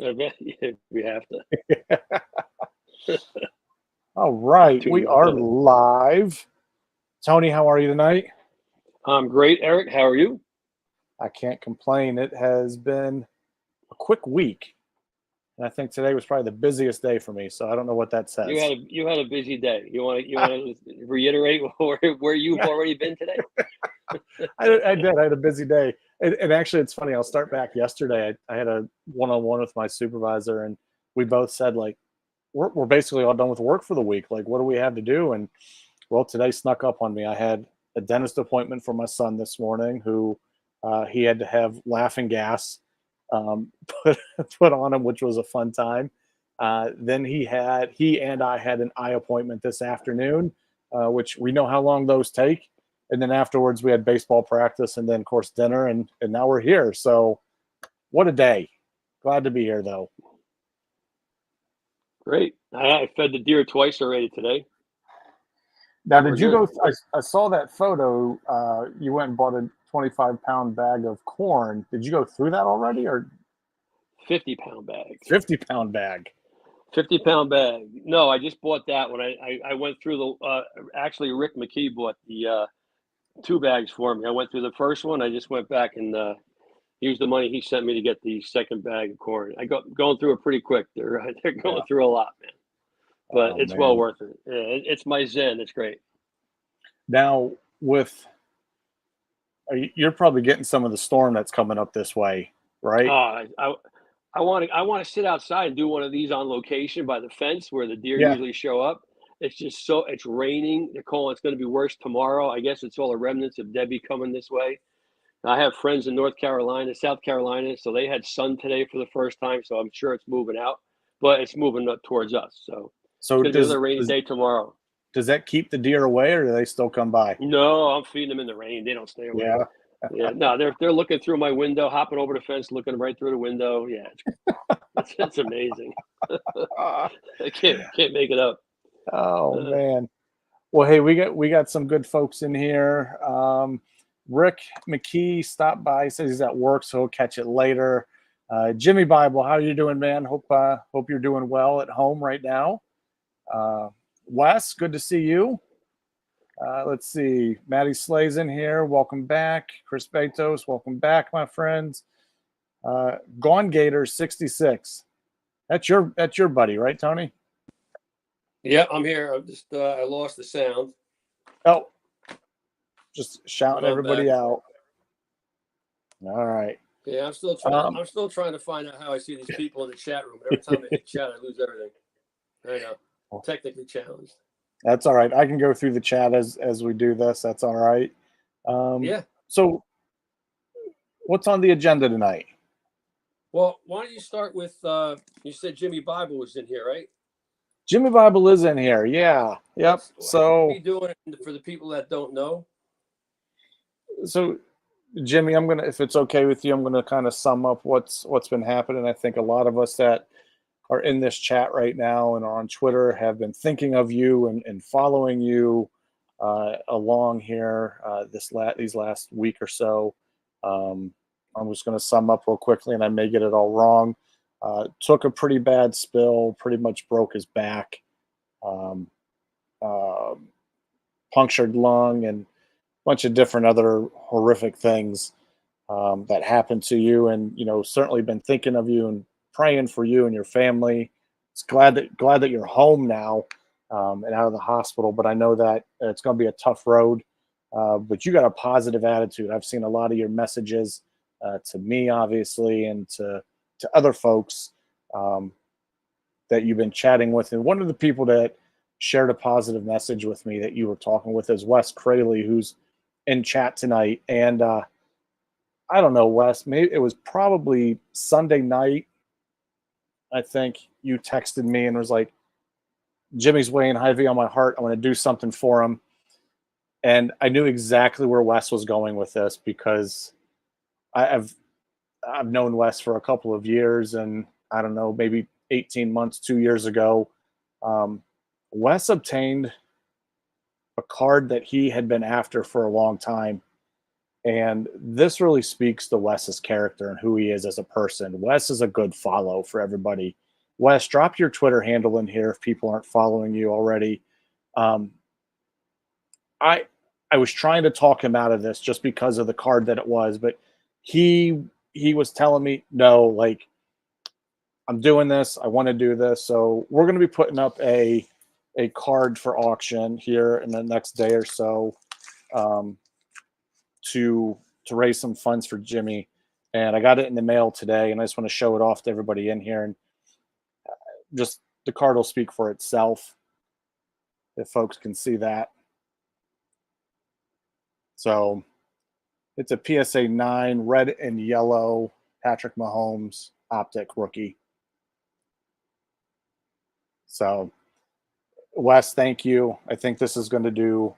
I bet we have to. All right, we Tune are in. live. Tony, how are you tonight? I'm great, Eric. How are you? I can't complain. It has been a quick week, and I think today was probably the busiest day for me. So I don't know what that says. You had a busy day. You want to reiterate where you've already been today? I did. I had a busy day, and actually, it's funny. I'll start back yesterday. I had a one-on-one with my supervisor, and we both said like, we're basically all done with work for the week. Like, what do we have to do? And well, today snuck up on me. I had a dentist appointment for my son this morning, who he had to have laughing gas put put on him, which was a fun time. Then he and I had an eye appointment this afternoon, which we know how long those take. And then afterwards we had baseball practice, and then of course dinner, and now we're here. So what a day! Glad to be here though. Great. I fed the deer twice already today. Now, We're did you good. go? I saw that photo. You went and bought a 25-pound bag of corn. Did you go through that already, or 50-pound bag. 50-pound bag? 50-pound bag. No, I just bought that one. I went through the. Actually, Rick McKee bought the 2 bags for me. I went through the first one. I just went back and used the money he sent me to get the second bag of corn. Going through it pretty quick. They're going Yeah. through a lot, man. But Oh, it's well man. worth it. Yeah, it's my zen. It's great. Now, you're probably getting some of the storm that's coming up this way, right? Oh, I want to sit outside and do one of these on location by the fence where the deer Yeah. usually show up. It's raining. They're calling it's going to be worse tomorrow. I guess it's all the remnants of Debbie coming this way. I have friends in North Carolina, South Carolina, so they had sun today for the first time. So I'm sure it's moving out, but it's moving up towards us. So it's So going to be another rainy day tomorrow. does that keep the deer away, or do they still come by? No, I'm feeding them in the rain. They don't stay away. Yeah. Yeah, no, they're looking through my window, hopping over the fence, looking right through the window. Yeah, it's amazing. I can't make it up. Oh man. Well, hey, we got some good folks in here. Rick McKee stopped by. Says he's at work, so he'll catch it later. Jimmy Bible, how you doing, man? Hope you're doing well at home right now. Wes, good to see you. Let's see. Maddie Slay's in here. Welcome back. Chris Betos, welcome back, my friends. Gone Gator 66. That's your buddy, right, Tony? Yeah, I'm here. I'm just I lost the sound. Oh, just shouting I'm everybody back. out. All right. Yeah, I'm still trying to find out how I see these people in the chat room. Every time I hit chat, I lose everything. I know. Technically challenged. That's all right. I can go through the chat as we do this. That's all right. Yeah. So, what's on the agenda tonight? Well, why don't you start with? You said Jimmy Bible was in here, right? Jimmy Bible is in here. Yeah. Yep. So, what are you doing for the people that don't know? So, Jimmy, if it's okay with you, I'm gonna kind of sum up what's been happening. I think a lot of us that are in this chat right now and are on Twitter have been thinking of you and following you along here these last week or so. I'm just going to sum up real quickly, and I may get it all wrong. Took a pretty bad spill, pretty much broke his back, punctured lung, and a bunch of different other horrific things that happened to you. And certainly been thinking of you and praying for you and your family. It's glad that you're home now and out of the hospital. But I know that it's going to be a tough road. But you got a positive attitude. I've seen a lot of your messages to me, obviously, and to other folks that you've been chatting with. And one of the people that shared a positive message with me that you were talking with is Wes Crayley, who's in chat tonight. And I don't know, Wes, maybe it was probably Sunday night. I think you texted me and was like, Jimmy's weighing heavy on my heart. I want to do something for him. And I knew exactly where Wes was going with this because I've known Wes for a couple of years, and I don't know, maybe 18 months, 2 years ago, Wes obtained a card that he had been after for a long time. And this really speaks to Wes's character and who he is as a person. Wes is a good follow for everybody. Wes, drop your Twitter handle in here if people aren't following you already. Um, I was trying to talk him out of this just because of the card that it was, but he was telling me, no, like, I'm doing this. I want to do this. So we're going to be putting up a card for auction here in the next day or so, to raise some funds for Jimmy. And I got it in the mail today, and I just want to show it off to everybody in here. And just the card will speak for itself if folks can see that. So it's a PSA 9 red and yellow Patrick Mahomes optic rookie. So Wes, thank you. I think this is going to do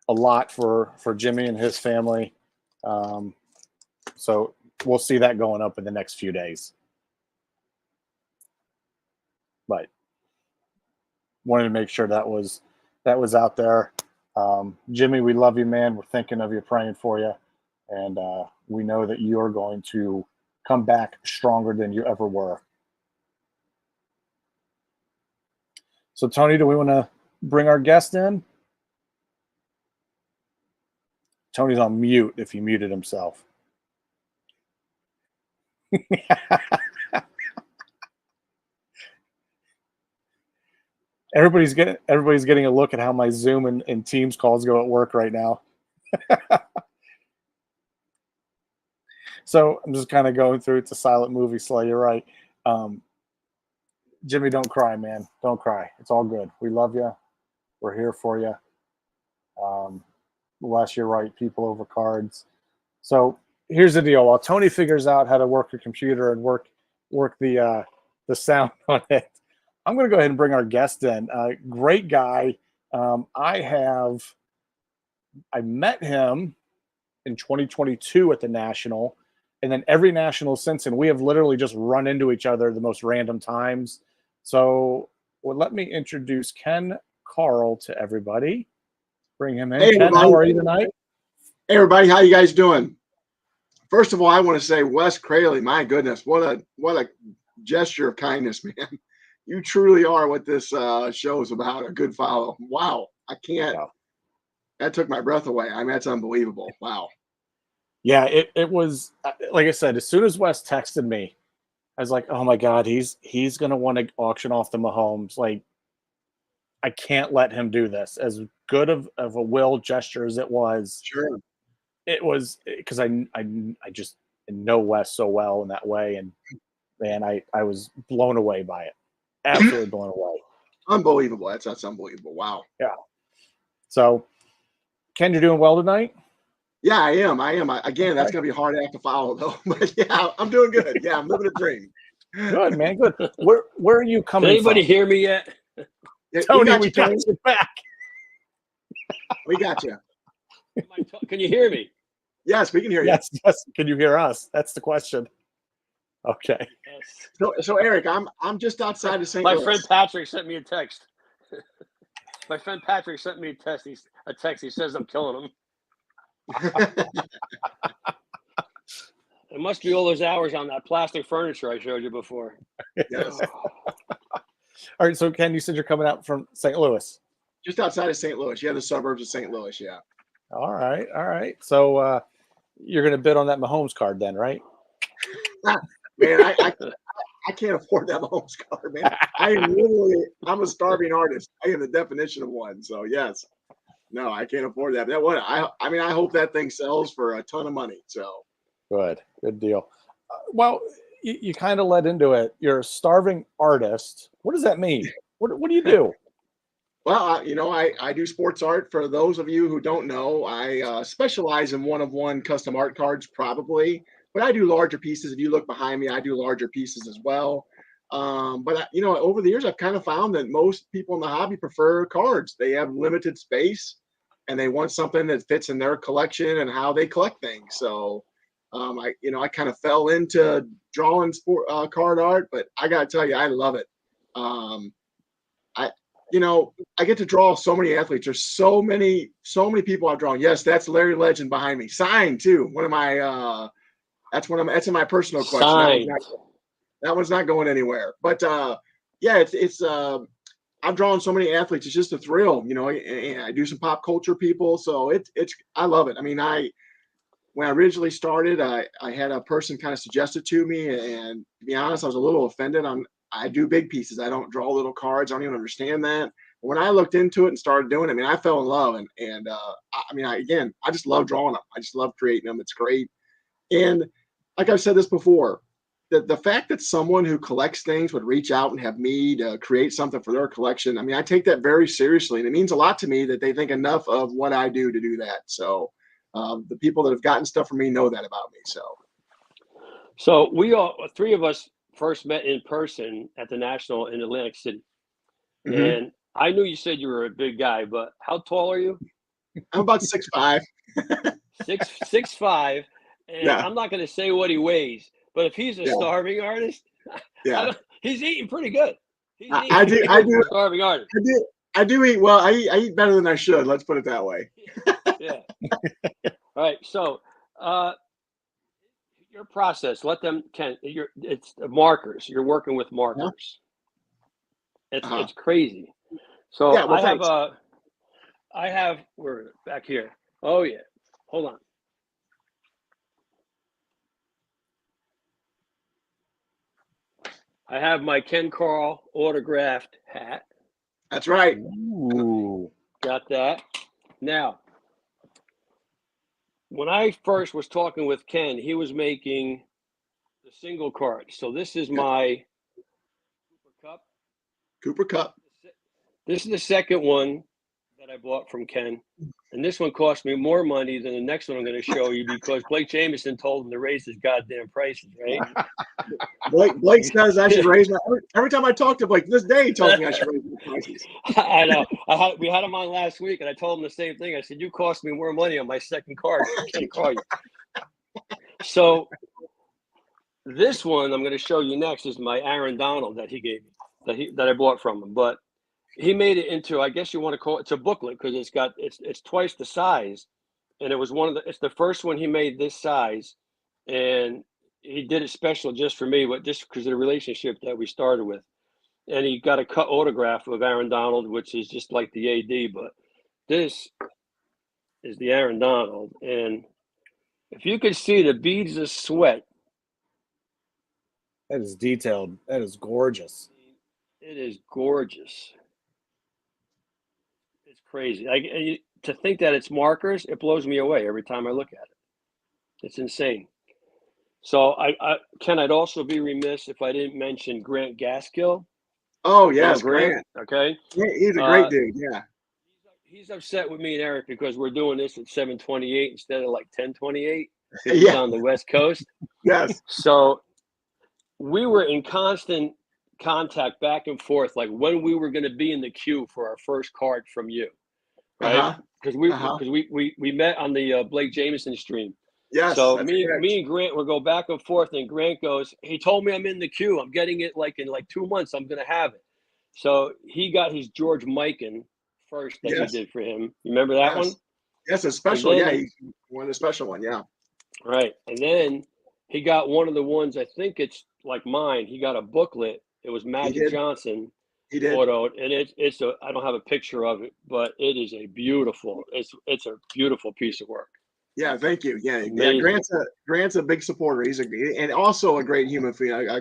a lot for Jimmy and his family. So we'll see that going up in the next few days. But wanted to make sure that was out there. Jimmy, we love you, man. We're thinking of you, praying for you. And we know that you're going to come back stronger than you ever were. So, Tony, do we want to bring our guest in? Tony's on mute if he muted himself. Everybody's getting a look at how my Zoom and Teams calls go at work right now. So I'm just kind of going through. It's a silent movie, Slay. You're right. Jimmy, don't cry, man. Don't cry. It's all good. We love you. We're here for you. Wes, you're right. People over cards. So here's the deal. While Tony figures out how to work a computer and work the sound on it, I'm going to go ahead and bring our guest in. Great guy. I met him in 2022 at the National, and then every National since, and we have literally just run into each other the most random times. So, let me introduce Ken Karl to everybody. Bring him in. Hey, Ken, how are you tonight? Hey, everybody. How you guys doing? First of all, I want to say, Wes Crayley, my goodness, what a gesture of kindness, man. You truly are what this show is about, a good follow. Wow. I can't. Wow. That took my breath away. I mean, that's unbelievable. Wow. Yeah, it was, like I said, as soon as Wes texted me, I was like, oh my God, he's going to want to auction off the Mahomes. Like, I can't let him do this. As good of a will gesture as it was, Sure. it was because I just know Wes so well in that way. And man, I was blown away by it. Absolutely blown away. Unbelievable. That's unbelievable. Wow. Yeah. So, Ken, you're doing well tonight? Yeah, I am. Again, that's going to be a hard act to follow, though. But yeah, I'm doing good. Yeah, I'm living a dream. Good, man. Good. Where are you coming from? Did anybody hear me yet? Yeah, Tony, we got you back. We got you. Can you hear me? Yes, we can hear you. Yes. Can you hear us? That's the question. Okay. Yes. So Eric, I'm just outside of St. Louis. My friend Patrick sent me a text. My friend Patrick sent me a text. He says I'm killing him. It must be all those hours on that plastic furniture I showed you before. Yes. All right. So, Ken, you said you're coming out from St. Louis. Just outside of St. Louis. Yeah, the suburbs of St. Louis. Yeah. All right. So, you're going to bid on that Mahomes card then, right? Man, I can't afford that Mahomes card, man. I'm a starving artist. I am the definition of one. So yes, no, I can't afford that. But I mean, I hope that thing sells for a ton of money. So Good deal. Well, you kind of led into it. You're a starving artist. What does that mean? What do you do? Well, I do sports art. For those of you who don't know, I specialize in one-of-one custom art cards, probably. But I do larger pieces. If you look behind me, I do larger pieces as well. But over the years, I've kind of found that most people in the hobby prefer cards. They have limited space, and they want something that fits in their collection and how they collect things. So, I kind of fell into drawing card art, but I got to tell you, I love it. you know, I get to draw so many athletes. There's so many people I've drawn. Yes, that's Larry Legend behind me. Signed too. One of my that's in my personal collection. Signed. That one's not going anywhere. But yeah, it's I've drawn so many athletes. It's just a thrill, you know. And I do some pop culture people, so it's I love it. I mean, when I originally started, I had a person kind of suggest it to me, and to be honest, I was a little offended. I do big pieces. I don't draw little cards. I don't even understand that. But when I looked into it and started doing it, I mean, I fell in love, and I mean, I just love drawing them. I just love creating them. It's great. And like I've said this before, the fact that someone who collects things would reach out and have me to create something for their collection, I mean, I take that very seriously, and it means a lot to me that they think enough of what I do to do that. So the people that have gotten stuff from me know that about me. So three of us first met in person at the National in Atlantic City. Mhm. And I knew you said you were a big guy, but how tall are you? I'm about 6'5". 6'5", and Yeah. I'm not going to say what he weighs, but if he's a Yeah. starving artist, Yeah. he's eating pretty good. I do. Starving artist. I do eat well. I eat better than I should. Let's put it that way. Yeah. All right. So, your process. Let them. It's markers. You're working with markers. It's crazy. So Yeah. Well, thanks. we're back here. Oh yeah. Hold on. I have my Ken Karl autographed hat. That's right. Ooh. Got that. Now, when I first was talking with Ken, he was making the single card. So this is my Cooper Cup. Cooper Cup. This is the second one that I bought from Ken. And this one cost me more money than the next one I'm going to show you because Blake Jameson told him to raise his goddamn prices, right? Blake says I should raise my every time I talk to Blake this day he tells me I should raise my prices. I know. We had him on last week, and I told him the same thing. I said, "You cost me more money on my second card. I can't call you." So this one I'm going to show you next is my Aaron Donald that he gave me, that I bought from him. But he made it into, I guess you want to call it's a booklet because it's twice the size, and it's the first one he made this size, and he did it special just for me, but just because of the relationship that we started with. And he got a cut autograph of Aaron Donald, which is just like the AD, but this is the Aaron Donald. And if you could see the beads of sweat, That is detailed. That is gorgeous. it is gorgeous. It's crazy. To think that it's markers, it blows me away every time I look at it. It's insane. So Ken, I'd also be remiss if I didn't mention Grant Gaskill. Oh yes, Grant. Okay. He's a great dude. Yeah. He's upset with me and Eric because we're doing this at 7:28 instead of like 10:28. Yeah. He's on the West Coast. Yes. So we were in constant contact back and forth, like when we were going to be in the queue for our first card from you, right? Because we met on the Blake Jameson stream. Yes. So me and Grant will go back and forth, and Grant goes, "He told me I'm in the queue. I'm getting it like in like 2 months. I'm going to have it." So he got his George Mikan first that he did for him. You remember that one? Yes, a special. He won a special one. Yeah. Right. And then he got one of the ones, I think it's like mine. He got a booklet. It was Magic Johnson. He did. Photo, and I don't have a picture of it, but it is a beautiful piece of work. Yeah, thank you. Yeah, Grant's a big supporter. He's and also a great human being, a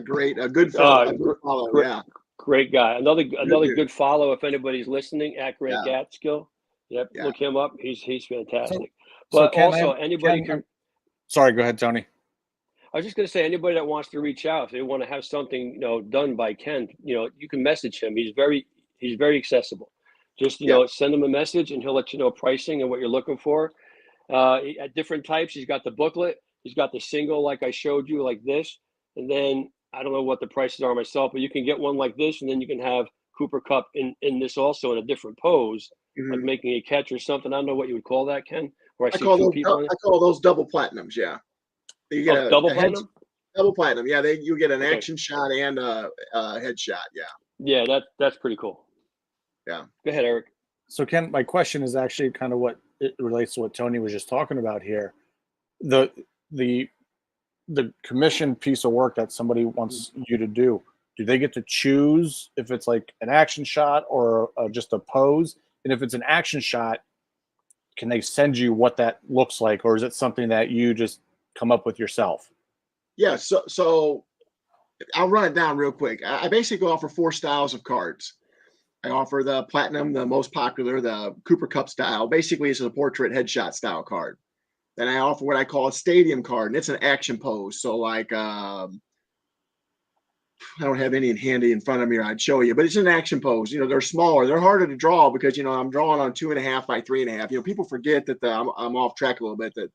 good follow. Yeah, great guy. Another good follow if anybody's listening at Grant Gaskill. Yep, look him up. He's fantastic. But also anybody can. Sorry, go ahead, Tony. I was just going to say, anybody that wants to reach out, if they want to have something, done by Ken, you can message him. He's very accessible. Just, send him a message and he'll let you know pricing and what you're looking for. At different types, he's got the booklet. He's got the single, like I showed you, like this. And then I don't know what the prices are myself, but you can get one like this, and then you can have Cooper Cup in this also in a different pose, like making a catch or something. I don't know what you would call that, Ken. I call those double platinums. Yeah. You get double platinum? Double platinum. Yeah, you get an action shot and a headshot. Yeah. Yeah, that's pretty cool. Yeah. Go ahead, Eric. So Ken, my question is actually kind of what it relates to what Tony was just talking about here. The the commission piece of work that somebody wants you to do they get to choose if it's like an action shot or just a pose? And if it's an action shot, can they send you what that looks like, or is it something that you just come up with yourself? Yeah. So I'll run it down real quick. I basically offer 4 styles of cards. I offer the platinum, the most popular, the Cooper Cup style. Basically, it's a portrait headshot style card. Then I offer what I call a stadium card, and it's an action pose. So like, I don't have any handy in front of me, or I'd show you, but it's an action pose. You know, they're smaller, they're harder to draw because, you know, I'm drawing on 2.5 by 3.5. You know, people forget that I'm off track a little bit, that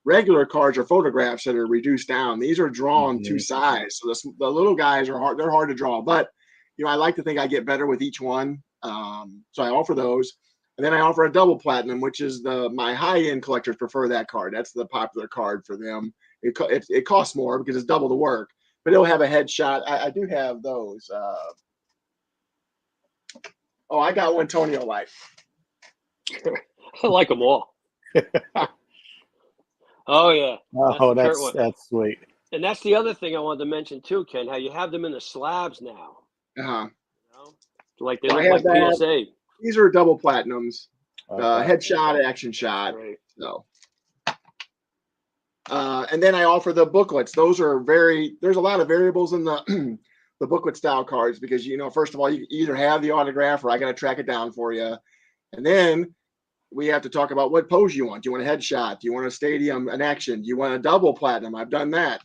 regular cards are photographs that are reduced down. These are drawn to size. So the little guys are hard, they're hard to draw, but you know, I like to think I get better with each one. So I offer those. And then I offer a double platinum, which is my high-end collectors prefer that card. That's the popular card for them. It costs more because it's double the work, but it'll have a headshot. I do have those. I got one Tony will like. I like them all. Oh yeah. That's sweet. And that's the other thing I wanted to mention too, Ken. How you have them in the slabs now. Uh-huh. You know? Like they look like PSA. These are double platinums. Headshot, action shot. Right. So, and then I offer the booklets. Those are there's a lot of variables in the the booklet style cards because, you know, first of all, you either have the autograph or I got to track it down for you. And then we have to talk about what pose you want. Do you want a headshot? Do you want a stadium, an action? Do you want a double platinum? I've done that.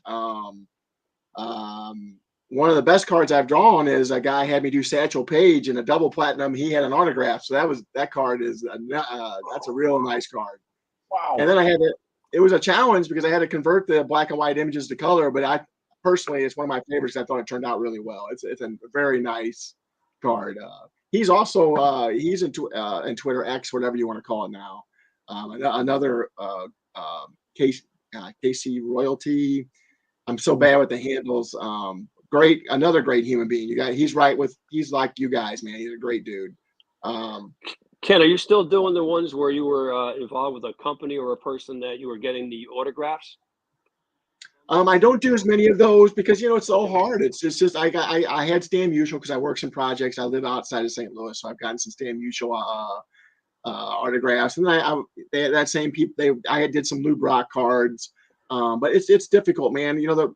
One of the best cards I've drawn is a guy had me do Satchel Paige in a double platinum. He had an autograph. So that card is, that's a real nice card. Wow. And then it was a challenge because I had to convert the black and white images to color, but personally, it's one of my favorites. I thought it turned out really well. It's a very nice card. He's also, he's in Twitter X, whatever you want to call it now. Another KC Royalty. I'm so bad with the handles. Another great human being. He's like you guys, man. He's a great dude. Ken, are you still doing the ones where you were involved with a company or a person that you were getting the autographs? I don't do as many of those because, you know, it's so hard. It's just I had Stan Musial because I work some projects. I live outside of St. Louis, so I've gotten some Stan Musial autographs, and that same people. I did some Lou Brock cards, but it's difficult, man. You know,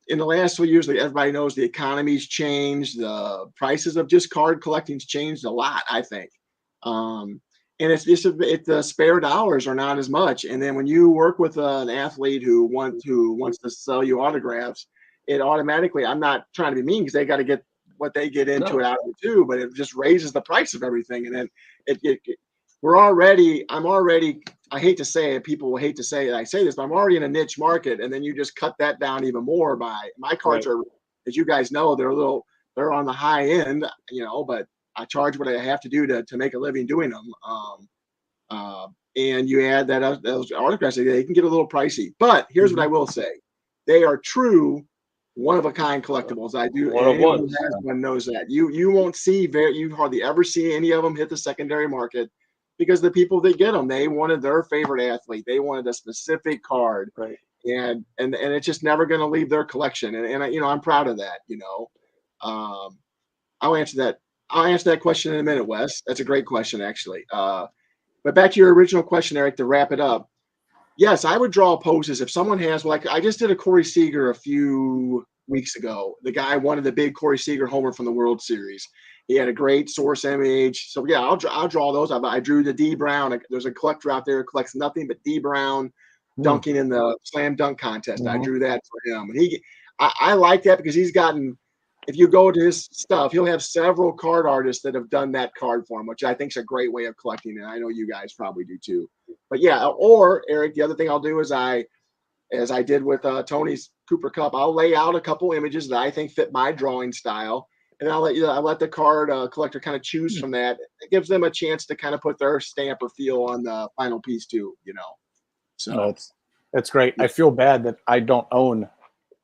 in the last 2 years, like everybody knows, the economy's changed. The prices of just card collecting's changed a lot, I think. And it's the spare dollars are not as much. And then when you work with an athlete who wants to sell you autographs, it automatically, I'm not trying to be mean because they got to get what they get into it out of it too, but it just raises the price of everything. And then I hate to say it, people will hate to say it, I say this, but I'm already in a niche market. And then you just cut that down even more by my cards are, as you guys know, they're on the high end, you know, but I charge what I have to do to make a living doing them. And you add that those autographs, they can get a little pricey. But here's what I will say. They are true one-of-a-kind collectibles. I do. Anyone who has one knows that. You won't see you hardly ever see any of them hit the secondary market because the people that get them, they wanted their favorite athlete. They wanted a specific card. Right. And it's just never going to leave their collection. And you know, I'm proud of that, you know. I'll answer that question in a minute, Wes. That's a great question, actually. But back to your original question, Eric, to wrap it up. Yes, I would draw poses if someone has, like I just did a Corey Seager a few weeks ago. The guy wanted the big Corey Seager homer from the World Series. He had a great source image. So yeah, I'll draw those. I drew the D Brown. There's a collector out there who collects nothing but D Brown dunking in the slam dunk contest. I drew that for him. And I like that because he's gotten, if you go to his stuff, he'll have several card artists that have done that card for him, which I think is a great way of collecting. And I know you guys probably do too. But yeah, or Eric, the other thing I'll do is as I did with Tony's Cooper Cup, I'll lay out a couple images that I think fit my drawing style. And I let the card collector kind of choose from that. It gives them a chance to kind of put their stamp or feel on the final piece too, you know. So that's great. I feel bad that I don't own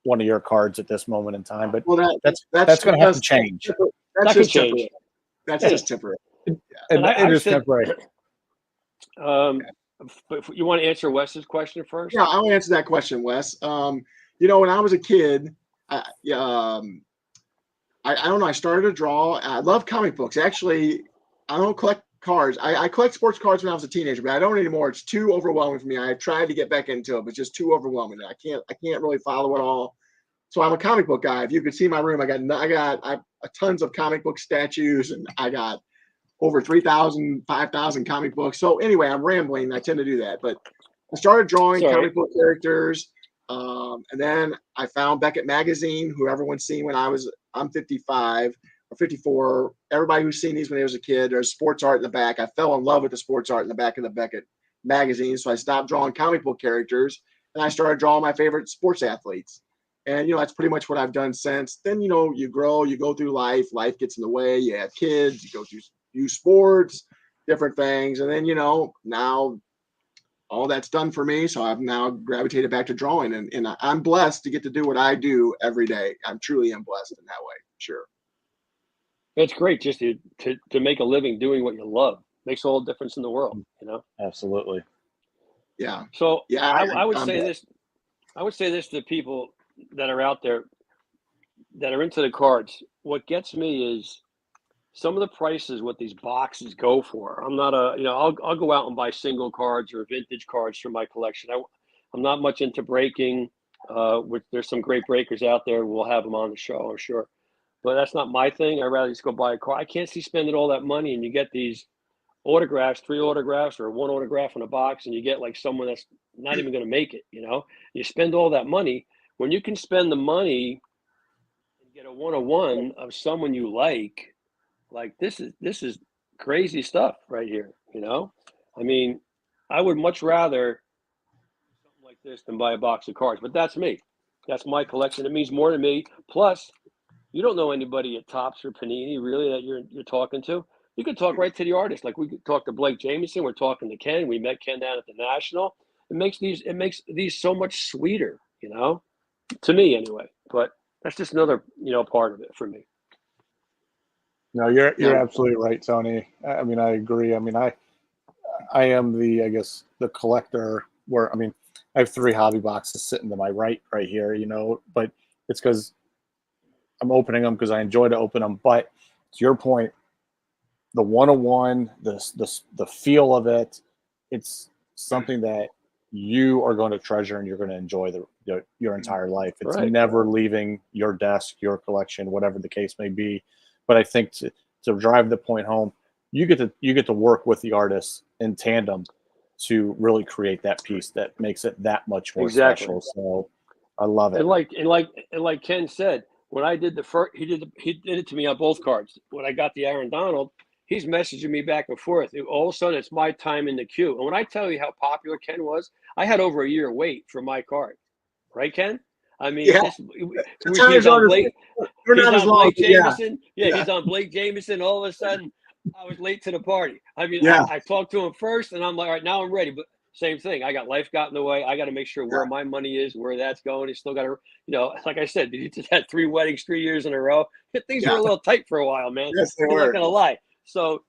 one of your cards at this moment in time, but that's going to have to change. That's just change. That's Yeah. just temporary. And I it is said, temporary. but you want to answer Wes's question first? Yeah, I'll answer that question, Wes. When I was a kid, I, I don't know. I started to draw. I love comic books. Actually, I don't collect cards. I collect sports cards when I was a teenager, but I don't anymore. It's too overwhelming for me. I tried to get back into it, but it's just too overwhelming. I can't really follow it all. So I'm a comic book guy. If you could see my room, I got tons of comic book statues, and I got over 3,000, 5,000 comic books. So anyway, I'm rambling. I tend to do that, but I started drawing Sorry. comic book characters. And then I found Beckett Magazine, who everyone's seen I'm 55 or 54. Everybody who's seen these when they was a kid, there's sports art in the back. I fell in love with the sports art in the back of the Beckett Magazine. So I stopped drawing comic book characters and I started drawing my favorite sports athletes. And, that's pretty much what I've done since. Then, you grow, you go through life gets in the way, you have kids, you go through youth sports, different things. And then, now all that's done for me. So I've now gravitated back to drawing, and I'm blessed to get to do what I do every day. I truly am blessed in that way. Sure. It's great just to make a living doing what you love. Makes all the difference in the world, Absolutely. Yeah. So Yeah. I would I'm say blessed. this. I would say this to people that are out there that are into the cards. What gets me is some of the prices what these boxes go for. I'm not I'll go out and buy single cards or vintage cards for my collection. I'm not much into breaking. There's some great breakers out there. We'll have them on the show, I'm sure. But that's not my thing. I'd rather just go buy a card. I can't see spending all that money and you get these autographs, 3 autographs or 1 autograph in a box, and you get like someone that's not even going to make it. You spend all that money when you can spend the money and get a 1-on-1 of someone you like. Like this is crazy stuff right here. I mean, I would much rather something like this than buy a box of cards. But that's me. That's my collection. It means more to me. Plus, you don't know anybody at Topps or Panini really that you're talking to. You can talk right to the artist. Like we could talk to Blake Jameson. We're talking to Ken. We met Ken down at the National. It makes these so much sweeter. To me anyway. But that's just another part of it for me. No, you're absolutely right, Tony. I mean, I agree. I mean, I am the collector where, I have 3 hobby boxes sitting to my right here, but it's because I'm opening them because I enjoy to open them. But to your point, the 1-on-1, the feel of it, it's something that you are going to treasure and you're going to enjoy your entire life. It's Right. never leaving your desk, your collection, whatever the case may be. But I think to drive the point home, you get to work with the artists in tandem to really create that piece that makes it that much more special. So I love it. And like Ken said, when I did the first, he did it to me on both cards. When I got the Aaron Donald, he's messaging me back and forth. All of a sudden, it's my time in the queue. And when I tell you how popular Ken was, I had over a year wait for my card. Right, Ken? I mean, Yeah. he's on Blake. He's on Blake Yeah. Jameson. Yeah, he's on Blake Jameson. All of a sudden, I was late to the party. I mean, Yeah. I talked to him first, and I'm like, all right, now I'm ready. But same thing. I got life got in the way. I got to make sure where my money is, where that's going. He's still got to, like I said, he just had 3 weddings 3 years in a row. Things were a little tight for a while, man. Yes, they I'm were. not gonna lie. So,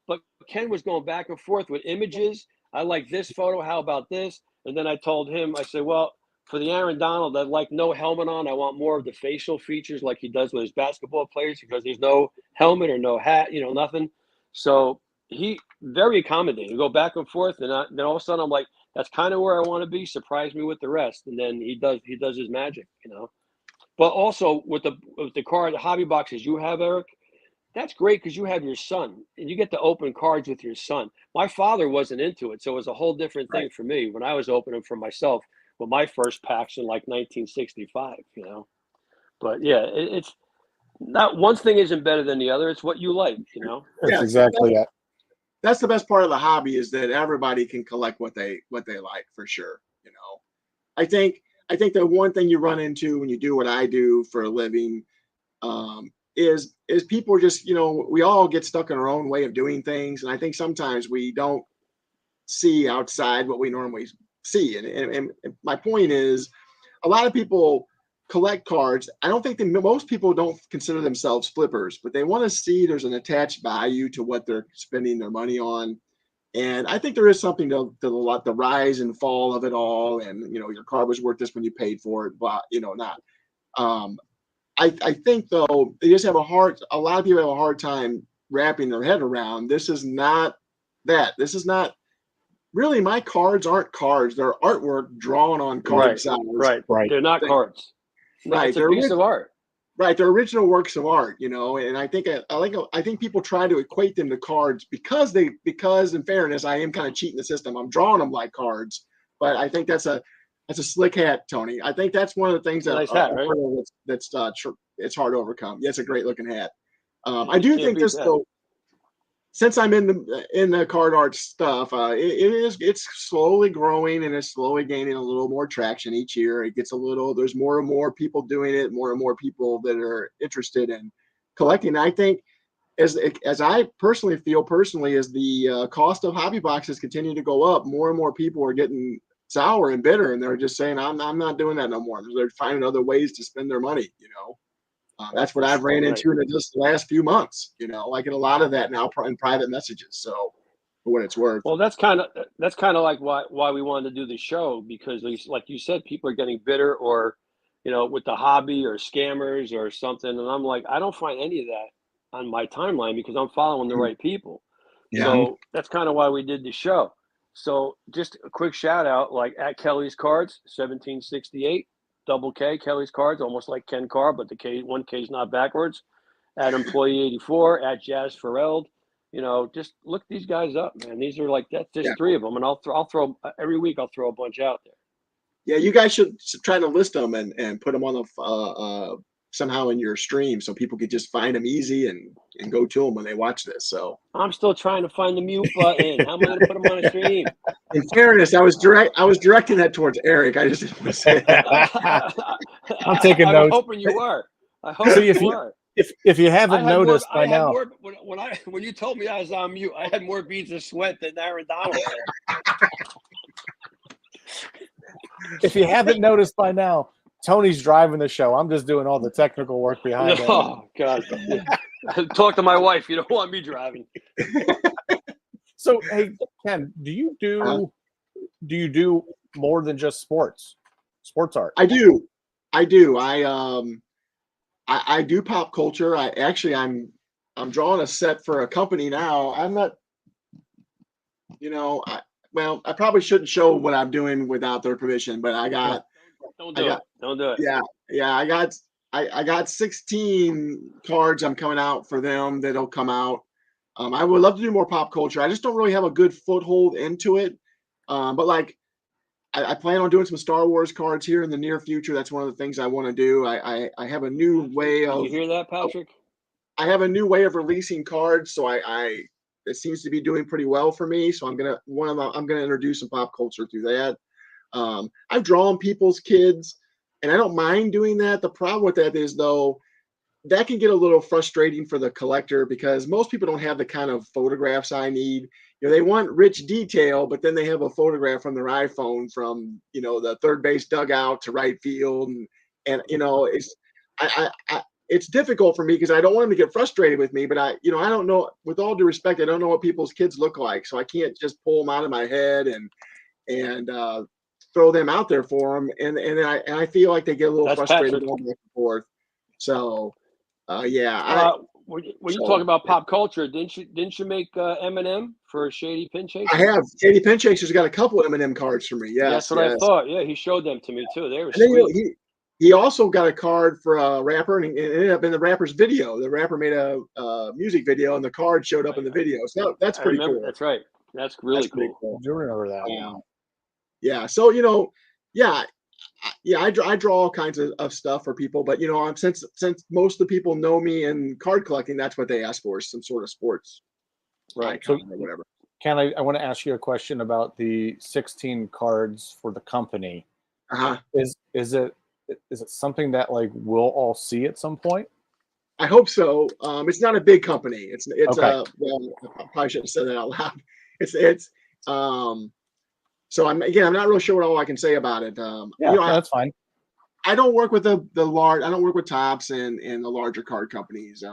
but Ken was going back and forth with images. I like this photo. How about this? And then I told him, I said, well, for the Aaron Donald, I'd like no helmet on. I want more of the facial features like he does with his basketball players because there's no helmet or no hat, nothing. So he very accommodating. We go back and forth, and then all of a sudden I'm like, that's kind of where I want to be. Surprise me with the rest, and then he does his magic, But also with the card, the hobby boxes you have, Eric, that's great because you have your son and you get to open cards with your son. My father wasn't into it, so it was a whole different thing for me when I was opening for myself with my first packs in like 1965, But yeah, it's not one thing isn't better than the other. It's what you like, That's exactly it. That's the best part of the hobby is that everybody can collect what they like for sure. I think the one thing you run into when you do what I do for a living is people just we all get stuck in our own way of doing things, and I think sometimes we don't see outside what we normally see. And my point is, a lot of people collect cards, I don't think most people don't consider themselves flippers, but they want to see there's an attached value to what they're spending their money on. And I think there is something to the rise and fall of it all. And, your card was worth this when you paid for it, but, not. I think, though, they just have a lot of people have a hard time wrapping their head around. This is not that. This is not really, my cards aren't cards. They're artwork drawn on card size. Right. They're not cards. No, Right. It's a piece of art. Right. They're original works of art, and I think people try to equate them to cards because in fairness, I am kind of cheating the system. I'm drawing them like cards, but I think that's a slick hat, Tony. I think that's one of the things Nice hat, right? that's it's hard to overcome. Yeah, it's a great looking hat. I do think this though, since I'm in the card art stuff, it's slowly growing and it's slowly gaining a little more traction each year. There's more and more people doing it, more and more people that are interested in collecting. I think as I personally feel as the cost of hobby boxes continue to go up, more and more people are getting sour and bitter, and they're just saying, I'm not doing that no more. They're finding other ways to spend their money, That's what I've ran into in just the last few months. I get a lot of that now in private messages. So, for what it's worth. Well, that's kind of like why we wanted to do the show, because, like you said, people are getting bitter, or, with the hobby, or scammers or something. And I'm like, I don't find any of that on my timeline because I'm following the right people. Yeah. So that's kind of why we did the show. So just a quick shout out, like at Kelly's Cards, 1768. Double K, Kelly's Cards, almost like Ken Karl, but the one K is not backwards. At Employee 84, at Jazz Farreld, just look these guys up, man. These are that's just three of them, and I'll throw every week. I'll throw a bunch out there. Yeah, you guys should try to list them and put them on the somehow in your stream so people could just find them easy and go to them when they watch this. So I'm still trying to find the mute button. How am I going to put them on a stream? In fairness, I was directing that towards Eric. I just didn't want to say that. I'm taking notes. I'm hoping you are. I hope you are. If you haven't noticed by now, when you told me I was on mute, I had more beads of sweat than Aaron Donald had. If you haven't noticed by now, Tony's driving the show. I'm just doing all the technical work behind it. Oh God! Talk to my wife. You don't want me driving. So, hey, Ken, do you do more than just sports art? I do. I do pop culture. I'm drawing a set for a company now. I'm not, I probably shouldn't show what I'm doing without their permission, but Don't do it. Yeah. I got 16 cards I'm coming out for them that'll come out. I would love to do more pop culture. I just don't really have a good foothold into it. But I plan on doing some Star Wars cards here in the near future. That's one of the things I want to do. I have a new way of. Did you hear that, Patrick? I have a new way of releasing cards, so it seems to be doing pretty well for me. So I'm gonna introduce some pop culture through that. I've drawn people's kids, and I don't mind doing that. The problem with that is, though, that can get a little frustrating for the collector because most people don't have the kind of photographs I need. They want rich detail, but then they have a photograph from their iPhone from, the third base dugout to right field. And it's difficult for me because I don't want them to get frustrated with me, but I don't know, with all due respect, I don't know what people's kids look like. So I can't just pull them out of my head and throw them out there for them. And I feel like they get a little frustrated going back and forth. So, when you talk about pop culture, didn't you make Eminem for Shady Pin Chaser? I have. Shady Pin Chaser's got a couple of Eminem cards for me. Yes, that's what I thought. Yeah, he showed them to me too. They were sweet. He also got a card for a rapper, and it ended up in the rapper's video. The rapper made a music video, and the card showed up in the video. So that's pretty cool. That's right. That's really cool. I do remember that. Yeah. So I draw all kinds of stuff for people, but since most of the people know me in card collecting, that's what they ask for, some sort of sports, right? So or whatever. Ken, I want to ask you a question about the 16 cards for the company. Is it something that we'll all see at some point? I hope so. It's not a big company. It's okay. I probably shouldn't have said that out loud. It's so I'm not really sure what all I can say about it. That's fine. I don't work with the large. I don't work with Tops and the larger card companies.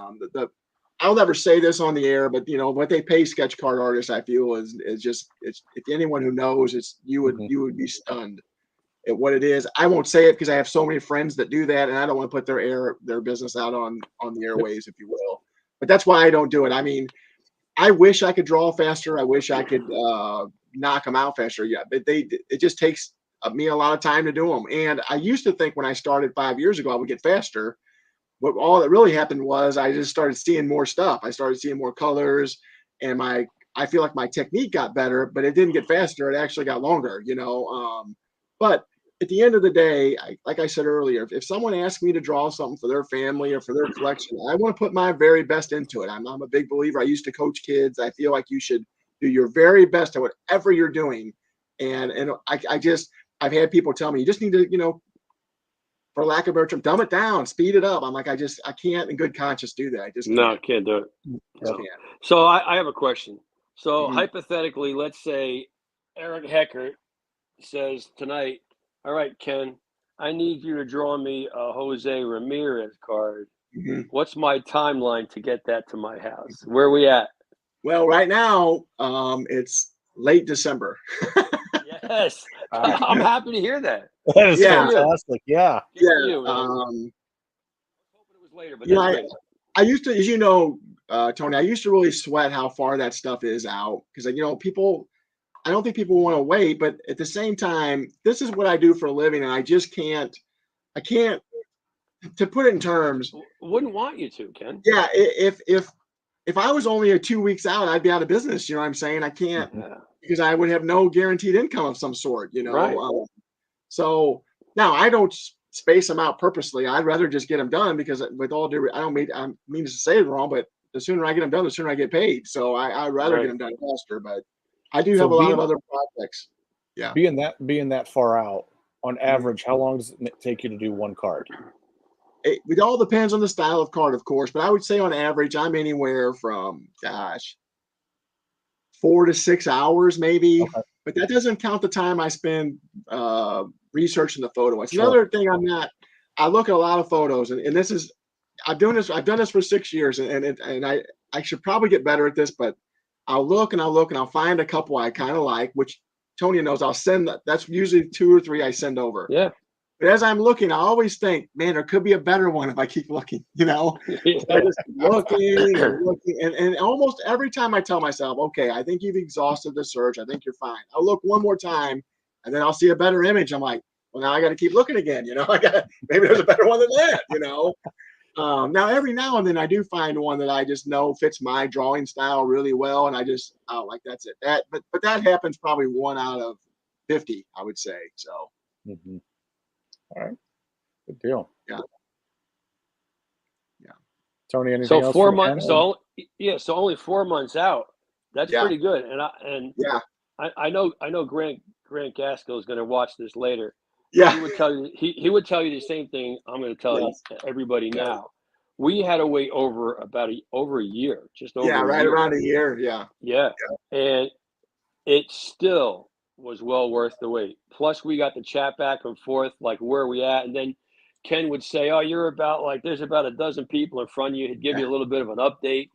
I'll never say this on the air, but what they pay sketch card artists, I feel is just it's if anyone who knows, you would be stunned at what it is. I won't say it because I have so many friends that do that, and I don't want to put their business out on the airways, if you will. But that's why I don't do it. I mean, I wish I could draw faster. I wish I could knock them out faster. Yeah, but it just takes me a lot of time to do them. And I used to think when I started 5 years ago, I would get faster. But all that really happened was I just started seeing more stuff. I started seeing more colors, and I feel like my technique got better, but it didn't get faster. It actually got longer, But at the end of the day, like I said earlier, if someone asks me to draw something for their family or for their collection, I want to put my very best into it. I'm a big believer. I used to coach kids. I feel like you should do your very best at whatever you're doing. And I've had people tell me, you just need to, for lack of a better term, dumb it down, speed it up. I'm like, I can't in good conscience do that. I just can't do it. No. Can't. So I have a question. So Mhm. hypothetically, let's say Eric Heckert says tonight, all right, Ken, I need you to draw me a Jose Ramirez card. Mhm. What's my timeline to get that to my house? Where are we at? Well, right now, it's late December. Yes. I'm happy to hear that. That is Yeah. fantastic. Yeah. Good for Yeah. you, man. I was hoping it was later, but Yeah, that's great. I used to, as you know, Tony, I used to really sweat how far that stuff is out because, people, I don't think people want to wait, but at the same time, this is what I do for a living, and I can't, to put it in terms. Wouldn't want you to, Ken. Yeah, if I was only 2 weeks out, I'd be out of business. You know what I'm saying? I can't because I would have no guaranteed income of some sort. Right. So now I don't space them out purposely. I'd rather just get them done because with all due, I mean to say it wrong, but the sooner I get them done, the sooner I get paid. So I'd rather get them done faster, but I do have a lot of other projects. Yeah. Being that far out, on average, how long does it take you to do one card? It all depends on the style of card, of course, but I would say on average, I'm anywhere from, 4 to 6 hours, maybe. Okay. But that doesn't count the time I spend researching the photo. It's Sure. another thing I look at a lot of photos, and this is, I've done this for 6 years, and I should probably get better at this, but I'll look and I'll find a couple I kind of like, which Tony knows I'll send. That's usually 2 or 3 I send over. Yeah. But as I'm looking, I always think, man, there could be a better one if I keep looking, I just keep looking and looking. And almost every time I tell myself, okay, I think you've exhausted the search. I think you're fine. I'll look one more time and then I'll see a better image. I'm like, well, now I got to keep looking again. Maybe there's a better one than that, Now, every now and then I do find one that I just know fits my drawing style really well. And like, that's it. But that happens probably 1 out of 50, I would say. So. Mm-hmm. All right. Good deal. Yeah. Tony, anything So else? 4 months. So only 4 months out. That's pretty good. And I know Grant Gaskell is going to watch this later. Yeah. He would tell you he would tell you the same thing I'm going to tell you everybody now. We had to wait over a year, just over a right year. around a year. Yeah. And it still was well worth the wait. Plus, we got to chat back and forth, like where we at, and then Ken would say, "Oh, you're about there's about a dozen people in front of you." He'd give you a little bit of an update,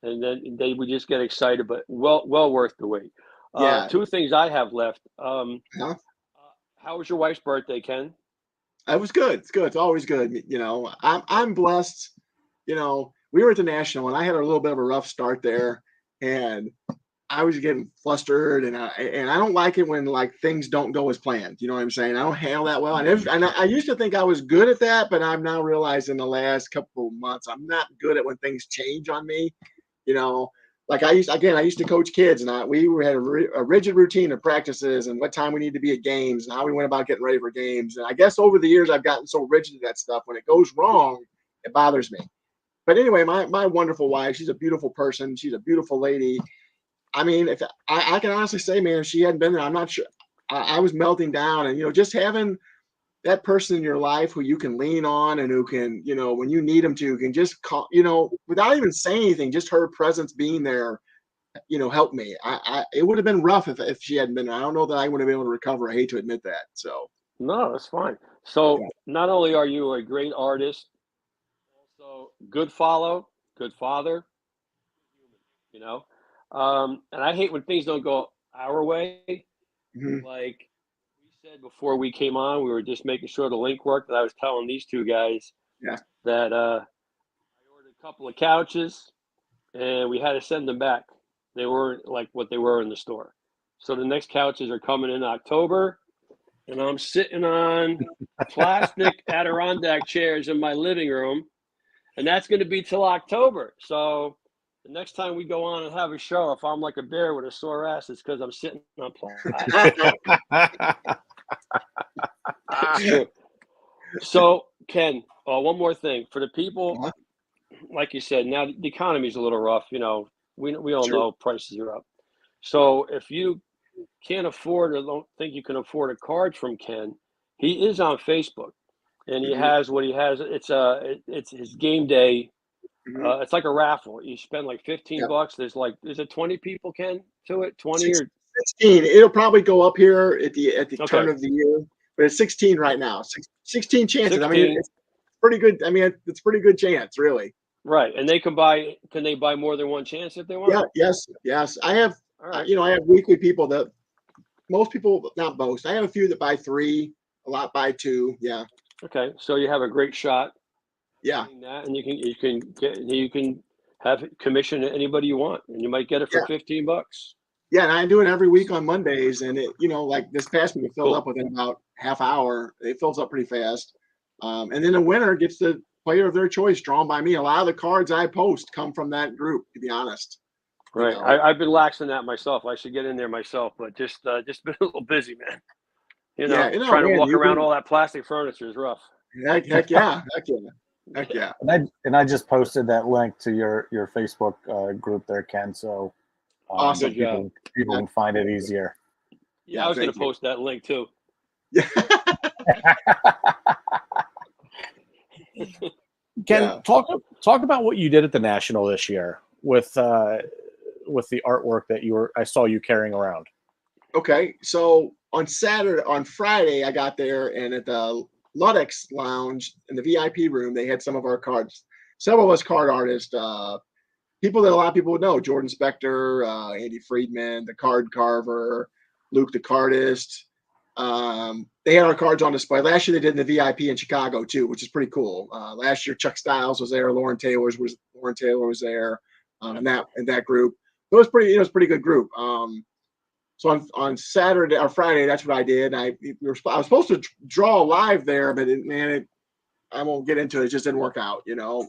and then they would just get excited. But well worth the wait. 2 things I have left. How was your wife's birthday, Ken? It was good. It's good. It's always good. I'm blessed. We were at the National, and I had a little bit of a rough start there, and I was getting flustered, and I don't like it when things don't go as planned. You know what I'm saying? I don't handle that well, and I used to think I was good at that, but I'm now realizing the last couple of months I'm not good at when things change on me. I used to coach kids, and we had a rigid routine of practices and what time we need to be at games and how we went about getting ready for games. And I guess over the years I've gotten so rigid to that stuff. When it goes wrong, it bothers me. But anyway, my wonderful wife, she's a beautiful person. She's a beautiful lady. I mean, if I can honestly say, man, if she hadn't been there, I'm not sure. I was melting down, and just having that person in your life who you can lean on and who can, when you need them to, can just call, without even saying anything, just her presence being there, helped me. It would have been rough if she hadn't been there. I don't know that I would have been able to recover. I hate to admit that. So. No, that's fine. So Yeah. not only are you a great artist, also good follow, good father, you know. And I hate when things don't go our way. Mhm. Like we said before we came on, we were just making sure the link worked. And I was telling these two guys Yeah. that I ordered a couple of couches and we had to send them back. They weren't like what they were in the store. So the next couches are coming in October, and I'm sitting on plastic Adirondack chairs in my living room, and that's going to be till October. So the next time we go on and have a show, if I'm like a bear with a sore ass, it's because I'm sitting on plastic. It's true. So Ken, one more thing for the people, Uh-huh. like you said, now the economy's a little rough. You know, we all True. know prices are up. So if you can't afford or don't think you can afford a card from Ken, he is on Facebook, and he Mhm. has what he has. It's his game day. Mhm. It's like a raffle. You spend like 15 Yeah. bucks. There's like, is it 20 people, Ken, to it? 20 Six, or 16. It'll probably go up here at the turn okay, of the year, but it's 16 right now. 16 chances. I mean, 16. it's pretty good. I mean, it's pretty good chance, really. Right, and they can buy. Can they buy more than one chance if they want? Yeah. Yes. Yes. I have. All right. I have weekly people that most people, not most. I have a few that buy three. A lot buy two. Yeah. Okay, so you have a great shot Yeah. getting that, and you can have it commission anybody you want, and you might get it for Yeah. 15 bucks. Yeah. And I do it every week on Mondays, and like this past week, it filled up Cool. within about half hour. It fills up pretty fast. And then the winner gets the player of their choice drawn by me. A lot of the cards I post come from that group, to be honest. You Right. know, I've been laxing that myself. I should get in there myself, but just been a little busy, man. You yeah, know, no, trying to man, walk you around can, all that plastic furniture is rough. heck yeah, heck yeah, heck Yeah. yeah. And I just posted that link to your Facebook group there, Ken. So Awesome. Good job. people Yeah, can find it easier. Yeah, I yeah, was going thank to you. post that link too. Yeah, Ken, yeah. talk about what you did at the National this year with the artwork that I saw you carrying around. Okay, so on Friday, I got there, and at the Ludex Lounge in the VIP room, they had some of our cards. Several of us card artists, people that a lot of people would know: Jordan Spector, Andy Friedman, the Card Carver, Luke the Cardist. They had our cards on display. Last year they did in the VIP in Chicago too, which is pretty cool. Last year Chuck Stiles was there, Lauren Taylor was there, in that group. So it was a pretty good group. So on Saturday or Friday, that's what I did. I was supposed to draw live there, but I won't get into it. It just didn't work out, you know.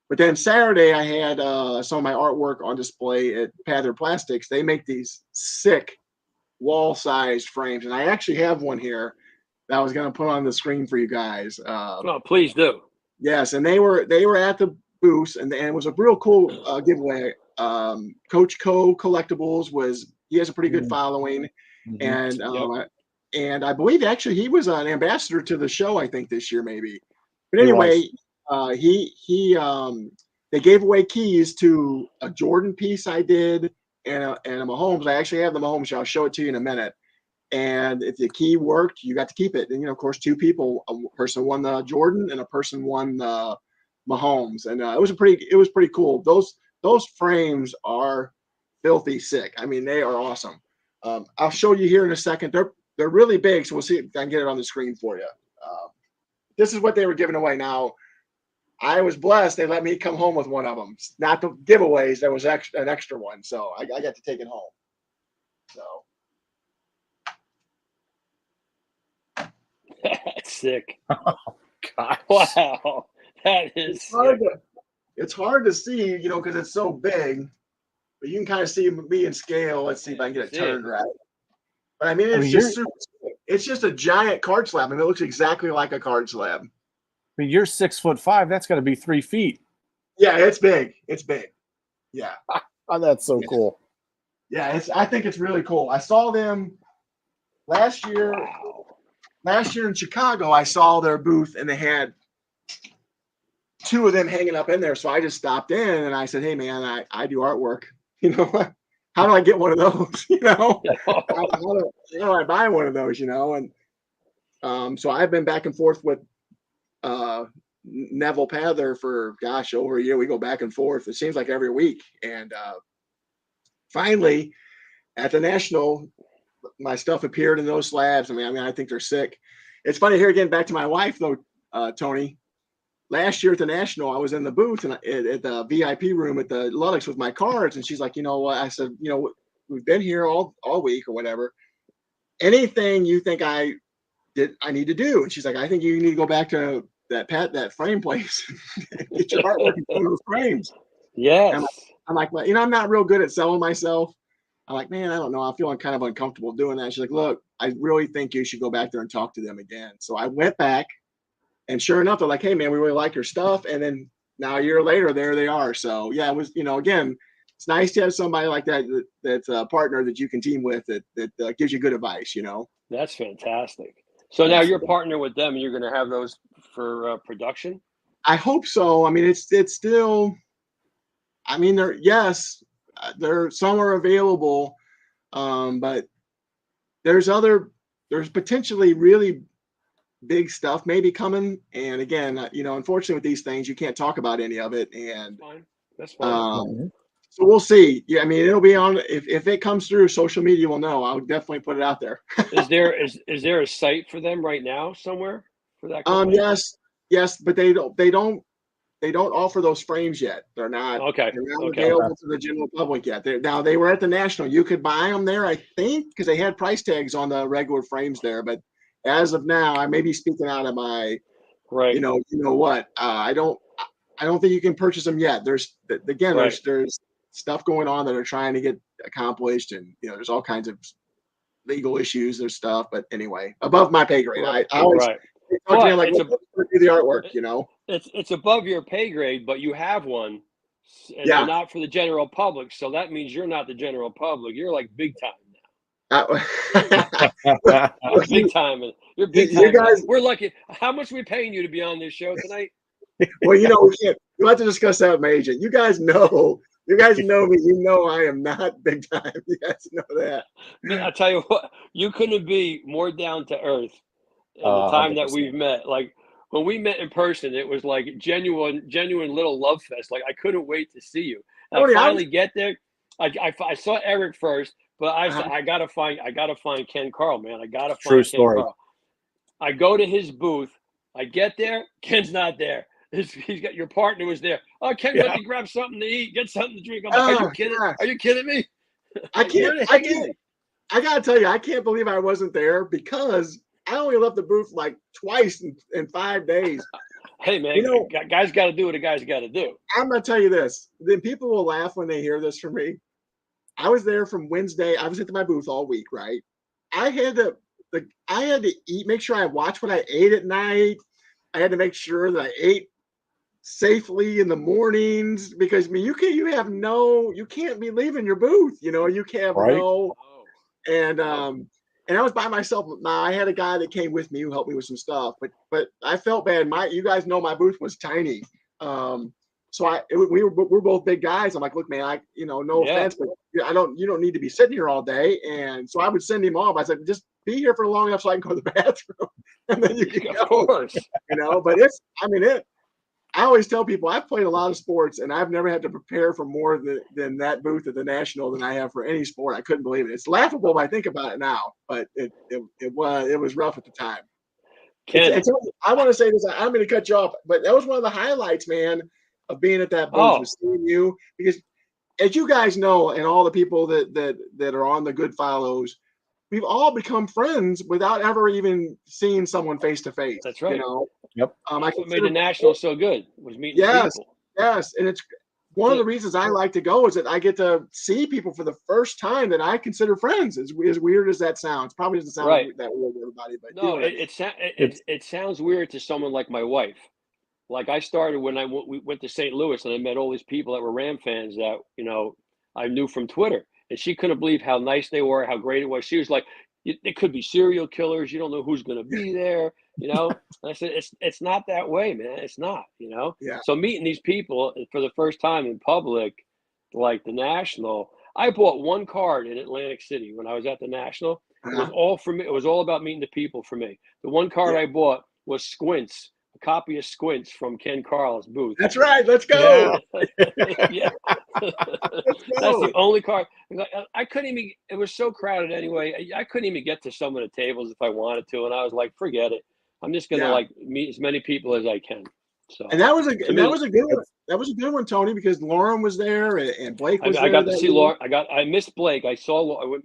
But then Saturday, I had some of my artwork on display at Pather Plastics. They make these sick wall-sized frames, and I actually have one here that I was going to put on the screen for you guys. Oh, please do. Yes, and they were at the booth, and it was a real cool giveaway. Coach Co Collectibles he has a pretty good following, Mm-hmm. and Yep. I believe actually he was an ambassador to the show. I think this year maybe, but He anyway, was. they gave away keys to a Jordan piece I did and a Mahomes. I actually have the Mahomes. I'll show it to you in a minute. And if the key worked, you got to keep it. And of course, two people, a person won the Jordan and a person won the Mahomes, and it was pretty cool. Those frames are filthy sick. I mean, they are awesome. I'll show you here in a second. They're really big, so we'll see if I can get it on the screen for you. This is what they were giving away. Now, I was blessed; they let me come home with one of them. Not the giveaways. There was an extra one, so I got to take it home. So. That's sick. Gosh. Wow. That is sick. It's hard to see, because it's so big, but you can kind of see me in scale. Let's see if I can get it turned right. But I mean, it's just it's just a giant card slab. I mean, it looks exactly like a card slab. I mean, you're 6'5". That's got to be 3 feet. Yeah, it's big. It's big. Yeah. Oh, that's so cool. Yeah, I think it's really cool. I saw them last year. Wow. Last year in Chicago, I saw their booth, and they had two of them hanging up in there. So I just stopped in and I said, "Hey, man, I do artwork. How do I get one of those? How do I buy one of those? And So I've been back and forth with Neville Pather for over a year. We go back and forth. It seems like every week. And finally, at the National, my stuff appeared in those slabs. I mean, I think they're sick. It's funny here again. Back to my wife though, Tony. Last year at the National, I was in the booth and at the VIP room at the Ludex with my cards, and she's like, you know what? I said, you know, we've been here all week or whatever. Anything you think I need to do? And she's like, I think you need to go back to that frame place, get your artwork in those frames. Yes. I'm like, well, you know, I'm not real good at selling myself. I'm like, man, I don't know. I'm feeling kind of uncomfortable doing that. She's like, look, I really think you should go back there and talk to them again. So I went back, and sure enough, they're like, hey, man, we really like your stuff. And then now a year later, there they are. So yeah, it was, you know, again, it's nice to have somebody like that's a partner that you can team with that gives you good advice, you know. That's fantastic. So now you're partnering with them, and you're going to have those for production? I hope so. I mean, it's still, I mean, some are available, but there's potentially really big stuff maybe coming. And again, you know, unfortunately with these things, you can't talk about any of it. And that's fine. So we'll see. Yeah, I mean, it'll be on if it comes through, social media will know. I'll definitely put it out there. Is there a site for them right now somewhere for that company? Yes, but they don't offer those frames yet. They're not available to the general public yet. They were at the National. You could buy them there, I think, because they had price tags on the regular frames there. But as of now, I may be speaking out of my you know what? I don't think you can purchase them yet. There's stuff going on that are trying to get accomplished, and you know, there's all kinds of legal issues. There's stuff, but anyway, above my pay grade. I always talk to me, I'm like, do the artwork, you know. It's above your pay grade, but you have one, and they're not for the general public. So that means you're not the general public. You're like big time now. Big time. You're big time. You guys, we're lucky. How much are we paying you to be on this show tonight? Well, you know, we'll have to discuss that with my agent. You guys know me. You know I am not big time. You guys know that. Man, I'll tell you what, you couldn't be more down to earth in the time 100%. That we've met. Like when we met in person, it was like genuine little love fest. Like I couldn't wait to see you. And I finally get there. I saw Eric first, but I gotta find Ken Karl, man. I gotta find Ken Karl. I go to his booth. I get there. Ken's not there. He's got your partner was there. Oh, Ken, let me grab something to eat, get something to drink. I'm like, are you kidding? Are you kidding me? I gotta tell you, I can't believe I wasn't there because I only left the booth like twice in 5 days. Hey man, you know, guys got to do what a guy's got to do. I'm gonna tell you this. Then people will laugh when they hear this from me. I was there from Wednesday. I was at my booth all week, right? I had to eat, make sure I watched what I ate at night. I had to make sure that I ate safely in the mornings because I mean you can't be leaving your booth, you know, you can't and I was by myself. Now I had a guy that came with me who helped me with some stuff, but I felt bad. You guys know my booth was tiny. So we're both big guys. I'm like, look, man, no offense, but you don't need to be sitting here all day. And so I would send him off. I said, just be here for long enough so I can go to the bathroom, and then you can go. Of course, you know. But I always tell people I've played a lot of sports, and I've never had to prepare for more than that booth at the National than I have for any sport. I couldn't believe it. It's laughable if I think about it now, but it was rough at the time. Ken, I want to say this. I'm going to cut you off, but that was one of the highlights, man, of being at that booth, was seeing you, because as you guys know, and all the people that are on the GoodFollows, we've all become friends without ever even seeing someone face to face. That's right. You know? Yep. That's what made the National so good, was meeting people. Yes, and it's one of the reasons I like to go is that I get to see people for the first time that I consider friends. As weird as that sounds, probably doesn't sound that weird to everybody, but no, it sounds weird to someone like my wife. Like I started when we went to St. Louis, and I met all these people that were Ram fans that I knew from Twitter, and she couldn't believe how nice they were, how great it was. She was like, "It could be serial killers. You don't know who's going to be there." And I said, "It's not that way, man. It's not." Yeah. So meeting these people for the first time in public, like the National, I bought one card in Atlantic City when I was at the National, It was all for me. It was all about meeting the people for me. The one card I bought was Squints, a copy of Squints from Ken Karl's booth. That's right. Let's go. Yeah. That's the only card. I couldn't even, it was so crowded anyway. I couldn't even get to some of the tables if I wanted to. And I was like, forget it. I'm just going to like meet as many people as I can. So, and that was a good one. That was a good one, Tony, because Lauren was there and Blake was there. I got to see Lauren. I missed Blake. I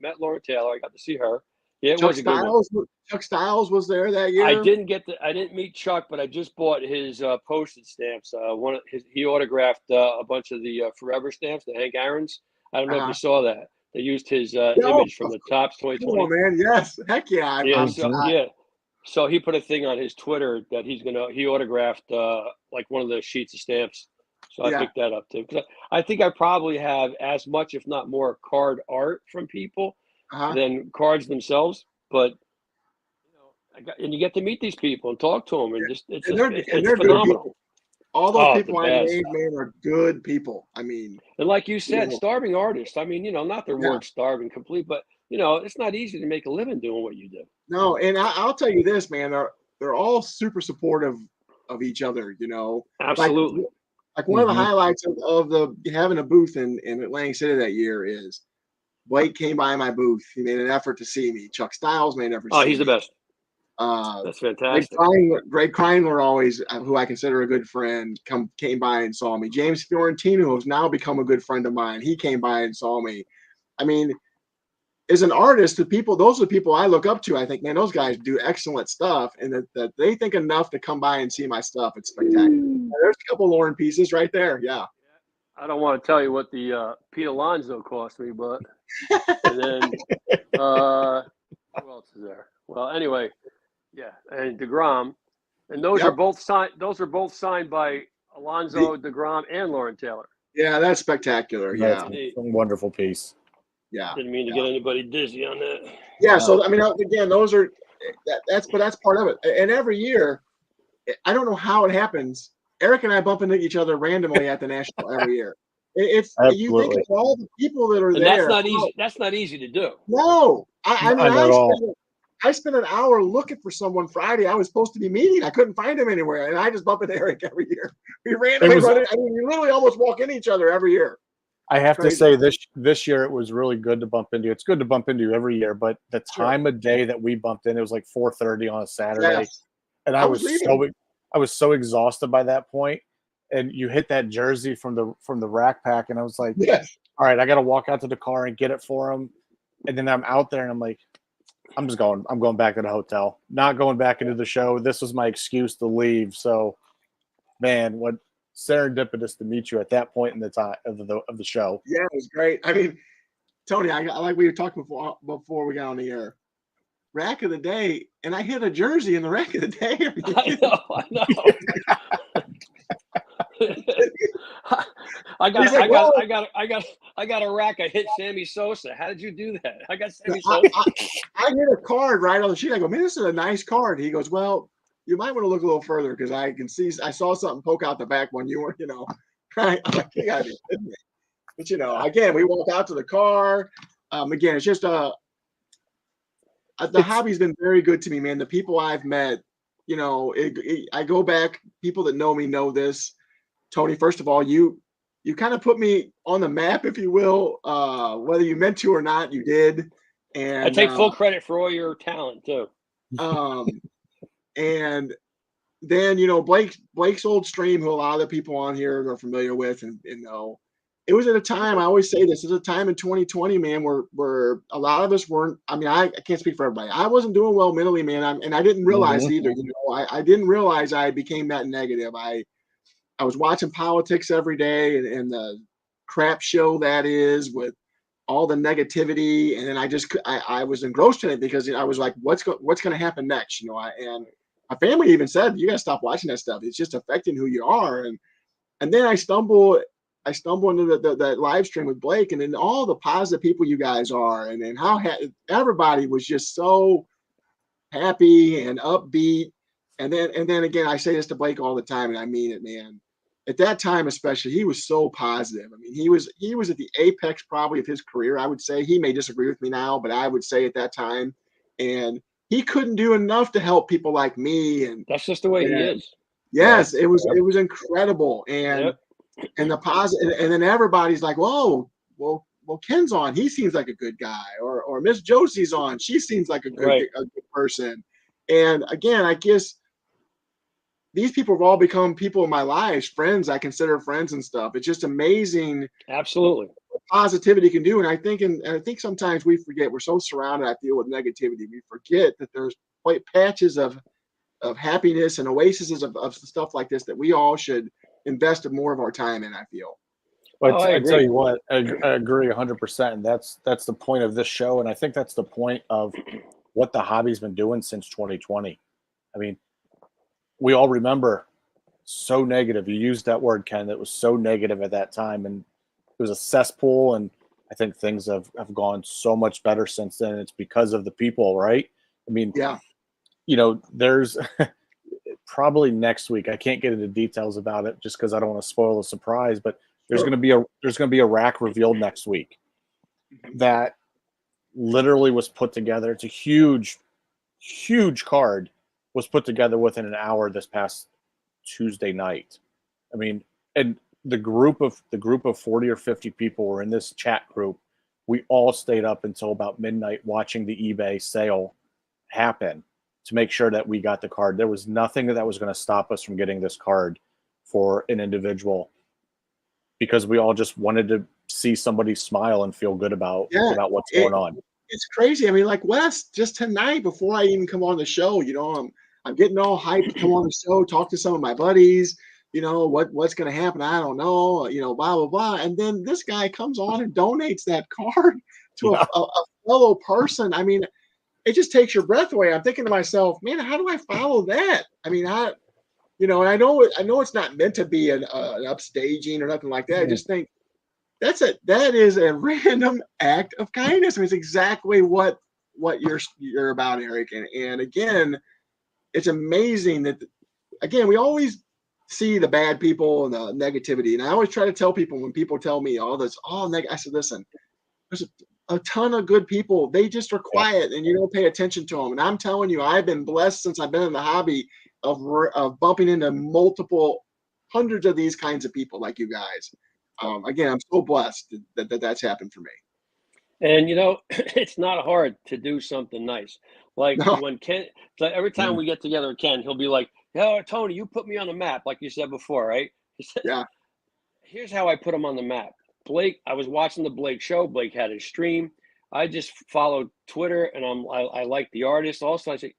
met Lauren Taylor. I got to see her. Yeah, it was a good one. Chuck Styles was there that year. I didn't meet Chuck, but I just bought his postage stamps. He autographed a bunch of the Forever stamps, the Hank Aaron's. I don't know if you saw that. They used his image from the Topps 2020. Oh man, yes, heck yeah. So he put a thing on his Twitter that he autographed like one of the sheets of stamps. So I picked that up too. Because I think I probably have as much, if not more, card art from people than cards themselves. But and you get to meet these people and talk to them, and it's phenomenal. All those people I named, man, are good people. I mean, and like you said, starving artists. I mean, not their word starving complete, but it's not easy to make a living doing what you do. No, and I'll tell you this, man, they're all super supportive of each other. Absolutely. Like one of the highlights of the having a booth in Atlantic City that year is Blake came by my booth. He made an effort to see me. Chuck Styles made an effort to see me. Oh, he's the best. That's fantastic. Greg Kreindler, always, who I consider a good friend, came by and saw me. James Fiorentino, who's now become a good friend of mine, he came by and saw me. I mean, as an artist, those are the people I look up to. I think, man, those guys do excellent stuff, and that they think enough to come by and see my stuff. It's spectacular. There's a couple Lauren pieces right there. Yeah. I don't want to tell you what the Pete Alonso cost me, but and then who else is there? Well, anyway. Yeah, and DeGrom, and those are both signed. Those are both signed by Alonso, DeGrom, and Lauren Taylor. Yeah, that's spectacular. That's a wonderful piece. Yeah, didn't mean to get anybody dizzy on that. Yeah, so I mean, again, those are that's part of it. And every year, I don't know how it happens. Eric and I bump into each other randomly at the National every year. It's you think of all the people that are there. That's not easy. That's not easy to do. No, I spent an hour looking for someone Friday I was supposed to be meeting. I couldn't find him anywhere, and I just bump into Eric every year. We randomly run it. I mean, we literally almost walk into each other every year. I have to say this year it was really good to bump into you. It's good to bump into you every year, but the time of day that we bumped in, it was like 4:30 on a Saturday, and I was so exhausted by that point. And you hit that jersey from the rack pack, and I was like, all right, I got to walk out to the car and get it for him. And then I'm out there, and I'm like, I'm going back to the hotel, not going back into the show. This was my excuse to leave. So, man, what serendipitous to meet you at that point in the time of the show. Yeah, it was great. I mean, Tony, I like we were talking before we got on the air. Rack of the day, and I hit a jersey in the rack of the day. I know. I got a rack. I hit Sammy Sosa. How did you do that? I got Sammy Sosa. I hit a card right on the sheet. I go, man, this is a nice card. He goes, well, you might want to look a little further because I saw something poke out the back when you were, right? I'm like, you gotta be kidding me. But again, we walk out to the car. Again, it's just the hobby's been very good to me, man. The people I've met, I go back. People that know me know this. Tony, first of all, you kind of put me on the map, if you will. Whether you meant to or not, you did. And I take full credit for all your talent too. And then Blake's old stream, who a lot of the people on here are familiar with, and know. It was at a time, I always say this, it was a time in 2020, man, where a lot of us weren't. I mean, I can't speak for everybody. I wasn't doing well mentally, man, and I didn't realize it either. I didn't realize I became that negative. I was watching politics every day and the crap show that is with all the negativity, and then I was engrossed in it because I was like, what's going to happen next? And my family even said, you got to stop watching that stuff. It's just affecting who you are. And then I stumble into that live stream with Blake, and then all the positive people you guys are, and then how everybody was just so happy and upbeat. And then again, I say this to Blake all the time, and I mean it, man. At that time, especially, he was so positive. I mean, he was at the apex probably of his career. I would say he may disagree with me now, but I would say at that time and he couldn't do enough to help people like me. And That's just the way he is. yes, Right. it was incredible. Yep. And the positive, and then everybody's like, whoa, well, Ken's on. He seems like a good guy. Or Miss Josie's on. She seems like a good person. And again, I guess these people have all become people in my life, friends I consider friends and stuff. It's just amazing. Absolutely. What positivity can do. And I think sometimes we forget, we're so surrounded, I feel, with negativity. We forget that there's quite patches of happiness and oases of stuff like this that we all should invest more of our time in, I feel. But Oh, I I tell agree. you what, I agree 100%. And that's the point of this show, and I think that's the point of what the hobby's been doing since 2020. I mean, we all remember so negative. You used that word, Ken. That was so negative at that time, and it was a cesspool. And I think things have gone so much better since then. It's because of the people, right? I mean, Yeah. There's probably next week. I can't get into details about it just because I don't want to spoil the surprise. But there's Sure. going to be a rack revealed next week that literally was put together. It's a huge card, was put together within an hour this past Tuesday night. I mean, and the group of 40 or 50 people were in this chat group. We all stayed up until about midnight watching the eBay sale happen to make sure that we got the card. There was nothing that was going to stop us from getting this card for an individual, because we all just wanted to see somebody smile and feel good about what's going on. It's crazy. I mean, like Wes, just tonight before I even come on the show, I'm getting all hyped to come on the show, talk to some of my buddies. What's going to happen? I don't know. Blah blah blah. And then this guy comes on and donates that card to a fellow person. I mean, it just takes your breath away. I'm thinking to myself, man, how do I follow that? I mean, and I know it's not meant to be an upstaging or nothing like that. I just think that is a random act of kindness. I mean, it's exactly what you're about, Eric. And again, it's amazing that again, we always see the bad people and the negativity. And I always try to tell people, when people tell me all this, I said, listen, there's a ton of good people. They just are quiet and you don't pay attention to them. And I'm telling you, I've been blessed since I've been in the hobby of bumping into multiple hundreds of these kinds of people like you guys. Again, I'm so blessed that's happened for me. And it's not hard to do something nice. Like No. when Ken, like every time we get together with Ken, he'll be like, "Oh, Tony, you put me on the map," like you said before, right? He said, Yeah. Here's how I put him on the map. Blake, I was watching the Blake show. Blake had his stream. I just followed Twitter, and I like the artist. Also, I said,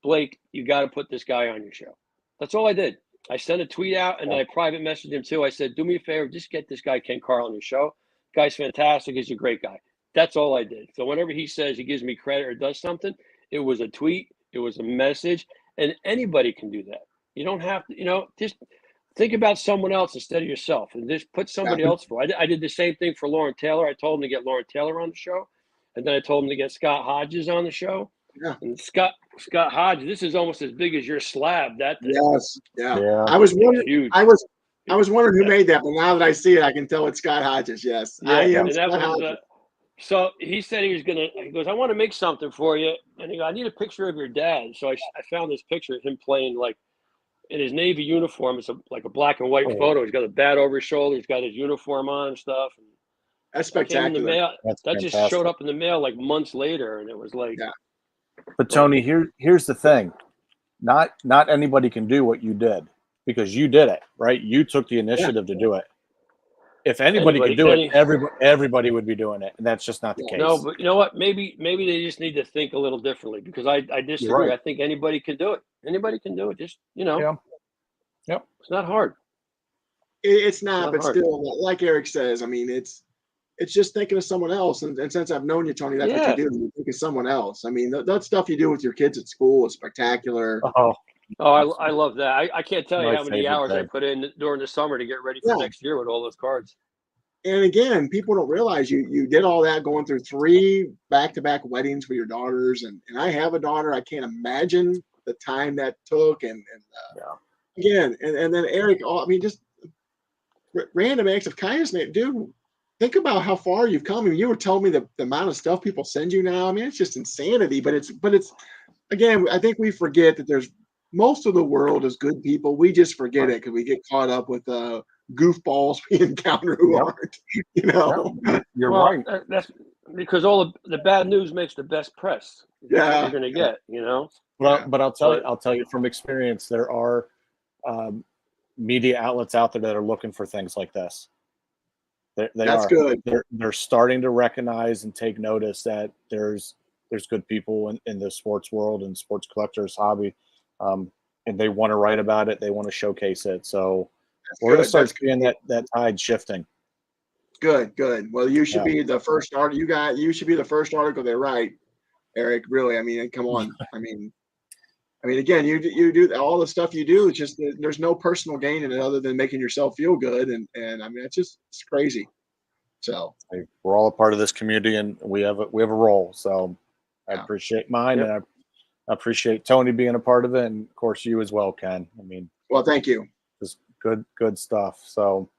Blake, you got to put this guy on your show. That's all I did. I sent a tweet out, and then I private messaged him too. I said, do me a favor, just get this guy Ken Karl on your show. Guy's fantastic. He's a great guy. That's all I did. So whenever he says he gives me credit or does something, it was a tweet, it was a message, and anybody can do that. You don't have to, just think about someone else instead of yourself, and just put somebody else for. I did the same thing for Lauren Taylor. I told him to get Lauren Taylor on the show, and then I told him to get Scott Hodges on the show. Yeah. And Scott Hodges, this is almost as big as your slab. That thing. Yes. Yeah. Yeah. I was wondering. Huge. I was wondering who made that, but now that I see it, I can tell it's Scott Hodges. Yes, Yeah, I am. and that Scott was. Hodges. So he said he goes, I want to make something for you, and he goes, I need a picture of your dad. So I found this picture of him playing like in his Navy uniform. It's like a black and white photo. He's got a bat over his shoulder. He's got his uniform on and stuff. And That's that came in the spectacular. mail. That's that fantastic. just showed up in the mail like months later, and it was like. Yeah. But Tony, here's the thing: not anybody can do what you did, because you did it, right? You took the initiative to do it. If anybody could do it, everybody would be doing it, and that's just not the case. No, but you know what? Maybe they just need to think a little differently, because I disagree. Right. I think anybody can do it. Anybody can do it. Just Yeah. Yep. It's not hard. It's not, but hard. still, like Eric says, I mean, it's just thinking of someone else. And since I've known you, Tony, that's what you do. You think of someone else. I mean, that stuff you do with your kids at school is spectacular. Oh, I love that. I can't tell you how many hours thing. I put in during the summer to get ready for next year with all those cards. And again, people don't realize you did all that going through 3 back-to-back weddings with your daughters. And I have a daughter. I can't imagine the time that took. And again, and then Eric, I mean, just random acts of kindness, dude. think about how far you've come. I mean, you were telling me the amount of stuff people send you now. I mean, it's just insanity. But it's again, I think we forget that there's most of the world is good people. We just forget it because we get caught up with goofballs we encounter who aren't. You know, You're Well, right. that's because all the bad news makes the best press. That's what Yeah. you're going to get, you know. But I'll tell you, But I'll tell you from experience, there are media outlets out there that are looking for things like this. They That's are. good. They're starting to recognize and take notice that there's good people in the sports world and sports collectors hobby, and they want to write about it. They want to showcase it. So we're going to start seeing that tide shifting. Good. Well, you should Yeah. be the first article. You should be the first article they write, Eric. Really, I mean, come on. I mean, again, you do all the stuff you do. It's just there's no personal gain in it other than making yourself feel good, and I mean, it's crazy. So we're all a part of this community, and we have a role. So I appreciate mine, and I appreciate Tony being a part of it, and of course you as well, Ken. I mean, well, thank you. Just good stuff. So,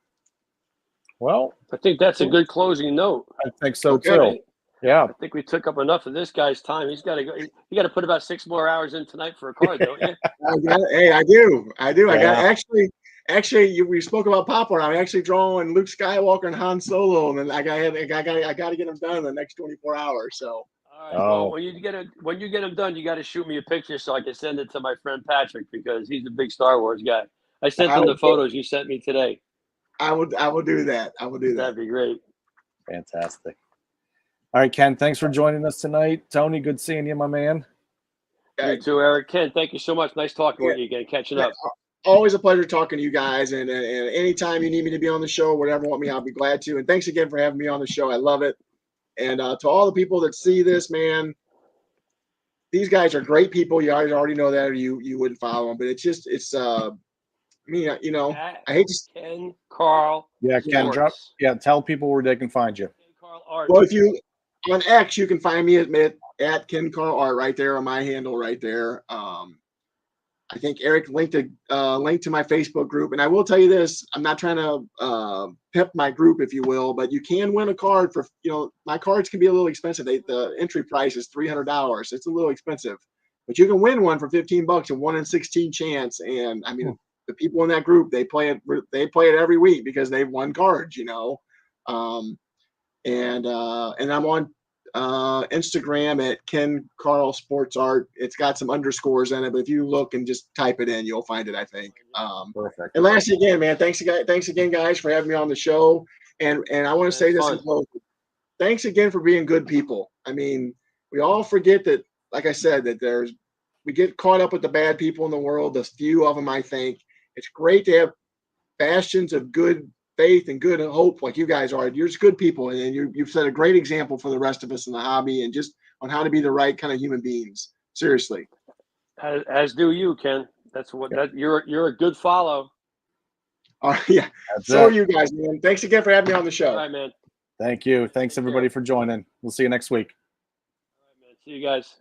well, I think that's a good closing note. I think so too. Yeah, I think we took up enough of this guy's time. He's got to go. You got to put about 6 more hours in tonight for a card, don't you? Hey, I do. Yeah. I got actually. We spoke about popcorn. I'm actually drawing Luke Skywalker and Han Solo, and then I got to get them done in the next 24 hours. So. All right. Well, when you get them done, you got to shoot me a picture so I can send it to my friend Patrick because he's a big Star Wars guy. I sent him the photos you sent me today. I will do that. That'd be great. Fantastic. All right, Ken, thanks for joining us tonight. Tony, good seeing you, my man. You too, Eric. Ken, thank you so much. Nice talking with you again, catching up. Always a pleasure talking to you guys. And anytime you need me to be on the show, whatever want me, I'll be glad to. And thanks again for having me on the show. I love it. And to all the people that see this, man, these guys are great people. You guys already know that, or you wouldn't follow them. But I mean, you know, I hate to. Ken Karl. Yeah, Ken, tell people where they can find you. Ken Karl Art. Well, if you on X, you can find me at Ken Karl Art right there on my handle right there. I think Eric linked to my Facebook group, and I will tell you this: I'm not trying to pimp my group, if you will, but you can win a card for my cards can be a little expensive. The entry price is $300. It's a little expensive, but you can win one for $15, a 1 in 16 chance. And I mean, the people in that group they play it every week because they've won cards, and I'm on Instagram at Ken Karl Sports Art. It's got some underscores in it, but if you look and just type it in, you'll find it, I think. Perfect. And lastly, again, man, thanks again, guys, for having me on the show. And I want to say this in closing. Thanks again for being good people. I mean, we all forget that, like I said, that we get caught up with the bad people in the world. There's few of them, I think. It's great to have bastions of good faith and good hope like you guys are. You're just good people, and you've set a great example for the rest of us in the hobby and just on how to be the right kind of human beings. Seriously. As do you, Ken. That's what you're a good follow. Yeah. So are you guys, man. Thanks again for having me on the show. All right, man. Thank you. Thanks everybody for joining. We'll see you next week. All right, man. See you guys.